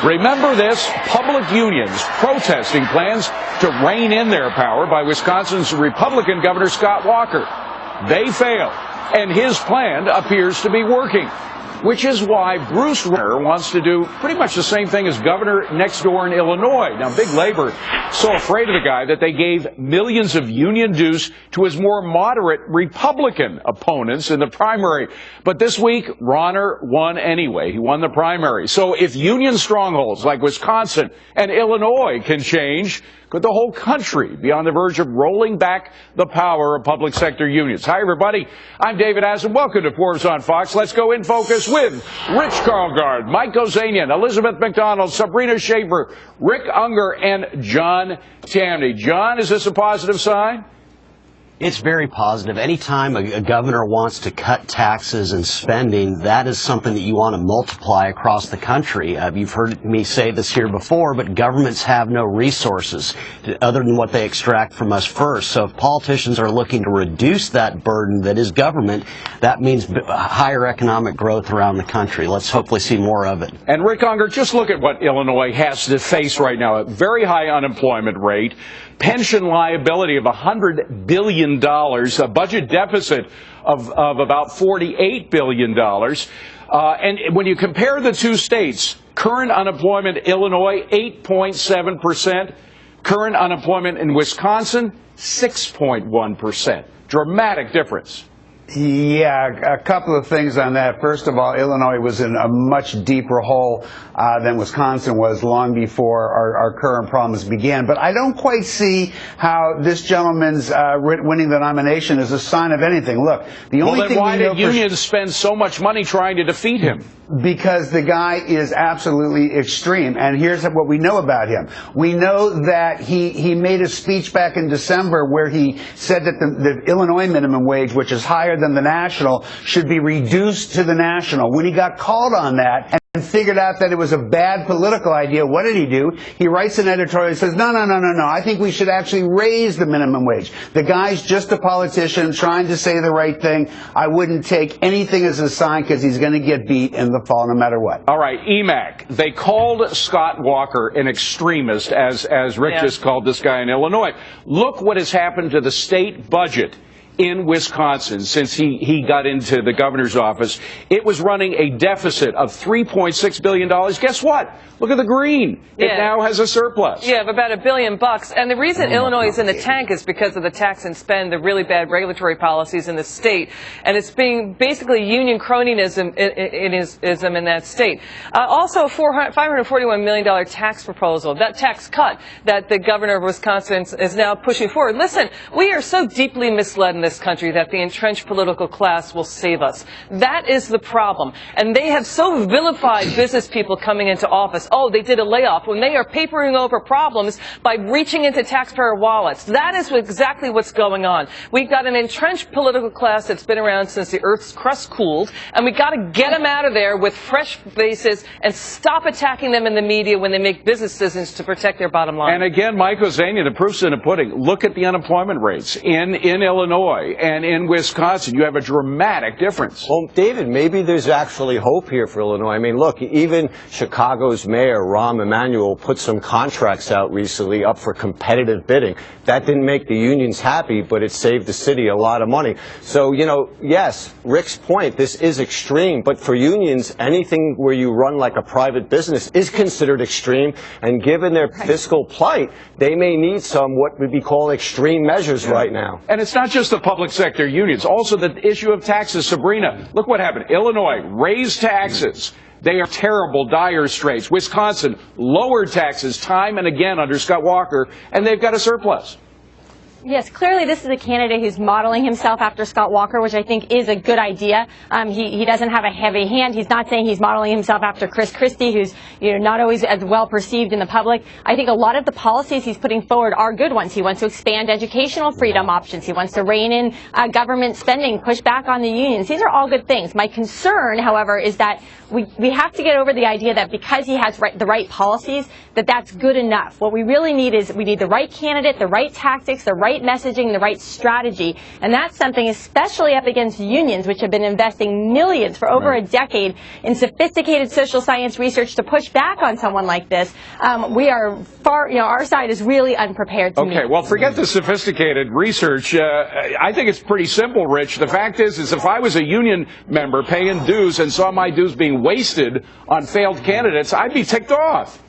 Remember this, public unions protesting plans to rein in their power by Wisconsin's Republican Governor Scott Walker. They failed, and his plan appears to be working, which is why Bruce Rauner wants to do pretty much the same thing as governor next door in Illinois. Now, big labor so afraid of the guy that they gave millions of union dues to his more moderate Republican opponents in the primary. But this week, Rauner won anyway. He won the primary. So if union strongholds like Wisconsin and Illinois can change, could the whole country be on the verge of rolling back the power of public sector unions? Hi, everybody. I'm David Asen. Welcome to Forbes on Fox. Let's go in focus with Rich Karlgaard, Mike Ozanian, Elizabeth McDonald, Sabrina Schaefer, Rick Unger, and John Tamny. John, is this a positive sign? It's very positive. Anytime a governor wants to cut taxes and spending, that is something that you want to multiply across the country. You've heard me say this here before, but governments have no resources other than what they extract from us first. So if politicians are looking to reduce that burden that is government, that means higher economic growth around the country. Let's hopefully see more of it. And Rick Unger, just look at what Illinois has to face right now. A very high unemployment rate, pension liability of $100 billion, a budget deficit of about $48 billion. And when you compare the two states, current unemployment Illinois, 8.7%. Current unemployment in Wisconsin, 6.1%. Dramatic difference. Yeah, a couple of things on that. First of all, Illinois was in a much deeper hole than Wisconsin was long before our current problems began. But I don't quite see how this gentleman's winning the nomination is a sign of anything. Look, the only thing why did unions spend so much money trying to defeat him? Because the guy is absolutely extreme. And here's what we know about him. We know that he made a speech back in December where he said that the Illinois minimum wage, which is higher than the national, should be reduced to the national. When he got called on that and figured out that it was a bad political idea, what did he do? He writes an editorial and says, no, I think we should actually raise the minimum wage. The guy's just a politician trying to say the right thing. I wouldn't take anything as a sign because he's going to get beat in the fall no matter what. All right, EMAC. They called Scott Walker an extremist, as Rick just called this guy in Illinois. Look what has happened to the state budget in Wisconsin since he got into the governor's office. It was running a deficit of $3.6 billion. Guess what? Look at the green. It now has a surplus. Yeah, of about $1 billion. And the reason Illinois is in the tank is because of the tax and spend, the really bad regulatory policies in the state. And it's being basically union cronyism in that state. Also, a $541 million tax proposal, that tax cut that the governor of Wisconsin is now pushing forward. Listen, we are so deeply misled in this country that the entrenched political class will save us. That is the problem. And they have so vilified business people coming into office. Oh, they did a layoff, when they are papering over problems by reaching into taxpayer wallets. That is exactly what's going on. We've got an entrenched political class that's been around since the Earth's crust cooled, and we've got to get them out of there with fresh faces and stop attacking them in the media when they make business decisions to protect their bottom line. And again, Mike Ozanian, the proof's in the pudding. Look at the unemployment rates in Illinois and in Wisconsin. You have a dramatic difference. Well, David, maybe there's actually hope here for Illinois. I mean, look, even Chicago's Mayor Rahm Emanuel put some contracts out recently up for competitive bidding. That didn't make the unions happy, but it saved the city a lot of money. So, yes, Rick's point, this is extreme, but for unions, anything where you run like a private business is considered extreme, and given their fiscal plight, they may need some what would be called extreme measures right now. And it's not just the public sector unions, also the issue of taxes. Sabrina, look what happened. Illinois raised taxes. They are terrible, dire straits. Wisconsin lowered taxes time and again under Scott Walker, and they've got a surplus. Yes, clearly this is a candidate who's modeling himself after Scott Walker, which I think is a good idea. He doesn't have a heavy hand. He's not saying he's modeling himself after Chris Christie, who's not always as well perceived in the public. I think a lot of the policies he's putting forward are good ones. He wants to expand educational freedom options. He wants to rein in government spending, push back on the unions. These are all good things. My concern, however, is that we have to get over the idea that because he has the right policies, that's good enough. What we really need is we need the right candidate, the right tactics, the right right messaging, the right strategy. And that's something especially up against unions, which have been investing millions for over a decade in sophisticated social science research to push back on someone like this. We are far, our side is really unprepared to meet. Okay, well, forget the sophisticated research. I think it's pretty simple, Rich. The fact is if I was a union member paying dues and saw my dues being wasted on failed candidates, I'd be ticked off.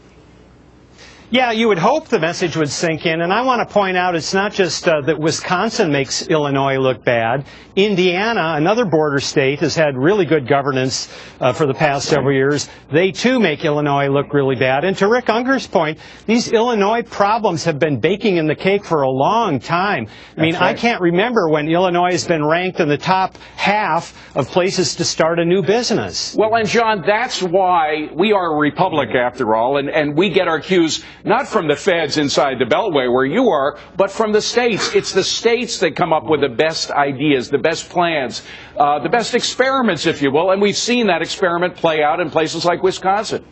Yeah, you would hope the message would sink in, and I want to point out it's not just that Wisconsin makes Illinois look bad. Indiana, another border state, has had really good governance for the past several years. They, too, make Illinois look really bad. And to Rick Unger's point, these Illinois problems have been baking in the cake for a long time. I mean, I can't remember when Illinois has been ranked in the top half of places to start a new business. Well, and John, that's why we are a republic, after all, and we get our cues not from the feds inside the Beltway where you are, but from the states. It's the states that come up with the best ideas, the best plans, the best experiments, if you will, and we've seen that experiment play out in places like Wisconsin.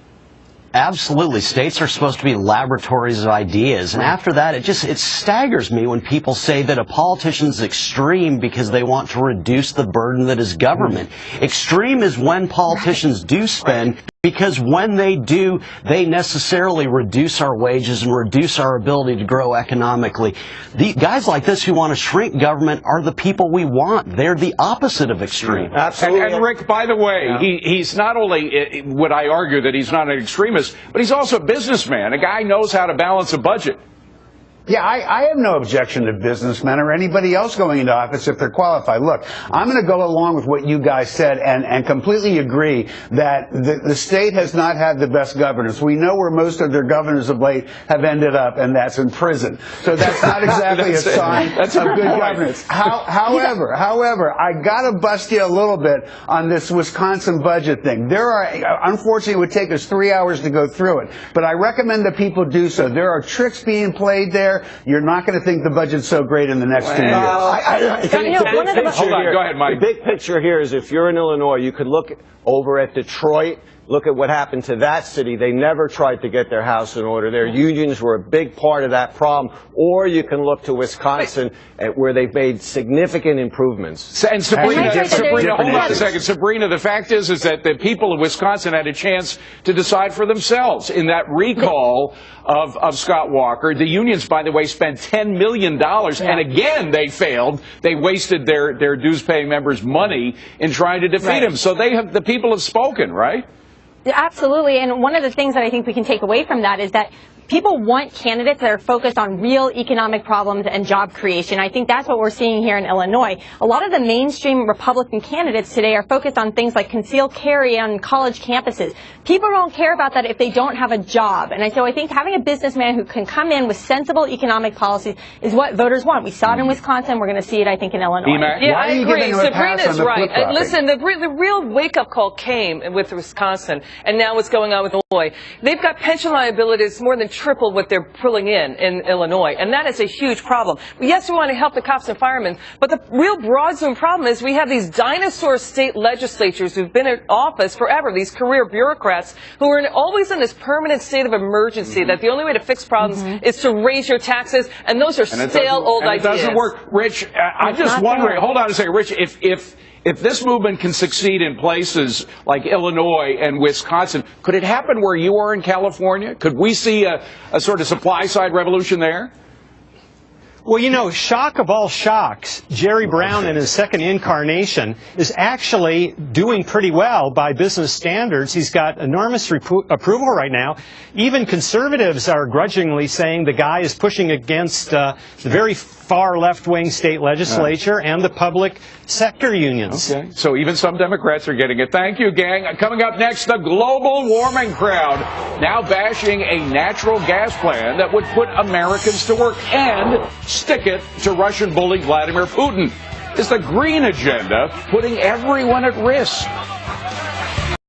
Absolutely. States are supposed to be laboratories of ideas. And after that, it staggers me when people say that a politician's extreme because they want to reduce the burden that is government. Extreme is when politicians do spend, because when they do, they necessarily reduce our wages and reduce our ability to grow economically. The guys like this who want to shrink government are the people we want. They're the opposite of extreme. Absolutely. And Rick, by the way, he's not only, would I argue that he's not an extremist, but he's also a businessman. A guy knows how to balance a budget. Yeah, I have no objection to businessmen or anybody else going into office if they're qualified. Look, I'm going to go along with what you guys said and completely agree that the state has not had the best governance. We know where most of their governors of late have ended up, and that's in prison. So that's not exactly a sign of good governance. However, I got to bust you a little bit on this Wisconsin budget thing. Unfortunately, it would take us 3 hours to go through it, but I recommend that people do so. There are tricks being played there. You're not going to think the budget's so great in the next 2 years. Hold on, go ahead, Mike. The big picture here is if you're in Illinois, you could look over at Detroit. Look at what happened to that city. They never tried to get their house in order. Their unions were a big part of that problem. Or you can look to Wisconsin, where they've made significant improvements. And Sabrina, hold on a second. Sabrina, the fact is that the people of Wisconsin had a chance to decide for themselves in that recall of Scott Walker. The unions, by the way, spent $10 million, and again they failed. They wasted their dues-paying members' money in trying to defeat him. So the people have spoken, right? Absolutely, and one of the things that I think we can take away from that is that people want candidates that are focused on real economic problems and job creation. I think that's what we're seeing here in Illinois. A lot of the mainstream Republican candidates today are focused on things like concealed carry on college campuses. People don't care about that if they don't have a job. And so I think having a businessman who can come in with sensible economic policies is what voters want. We saw it in Wisconsin. We're going to see it, I think, in Illinois. Yeah, I agree. Sabrina's right. Listen, the real wake-up call came with Wisconsin, and now what's going on with Illinois. They've got pension liabilities more than triple what they're pulling in Illinois, and that is a huge problem. Yes, we want to help the cops and firemen, but the real broad zoom problem is we have these dinosaur state legislatures who've been in office forever, these career bureaucrats who are always in this permanent state of emergency, that the only way to fix problems is to raise your taxes, and those are stale old ideas. It doesn't work. Rich, I'm just wondering, hold on a second, Rich, if this movement can succeed in places like Illinois and Wisconsin, could it happen where you are in California? Could we see a sort of supply-side revolution there? Well, shock of all shocks, Jerry Brown in his second incarnation is actually doing pretty well by business standards. He's got enormous approval right now. Even conservatives are grudgingly saying the guy is pushing against the very far left-wing state legislature and the public sector unions. Okay, so even some Democrats are getting it. Thank you, gang. Coming up next, the global warming crowd now bashing a natural gas plan that would put Americans to work and stick it to Russian bully Vladimir Putin. Is the green agenda putting everyone at risk?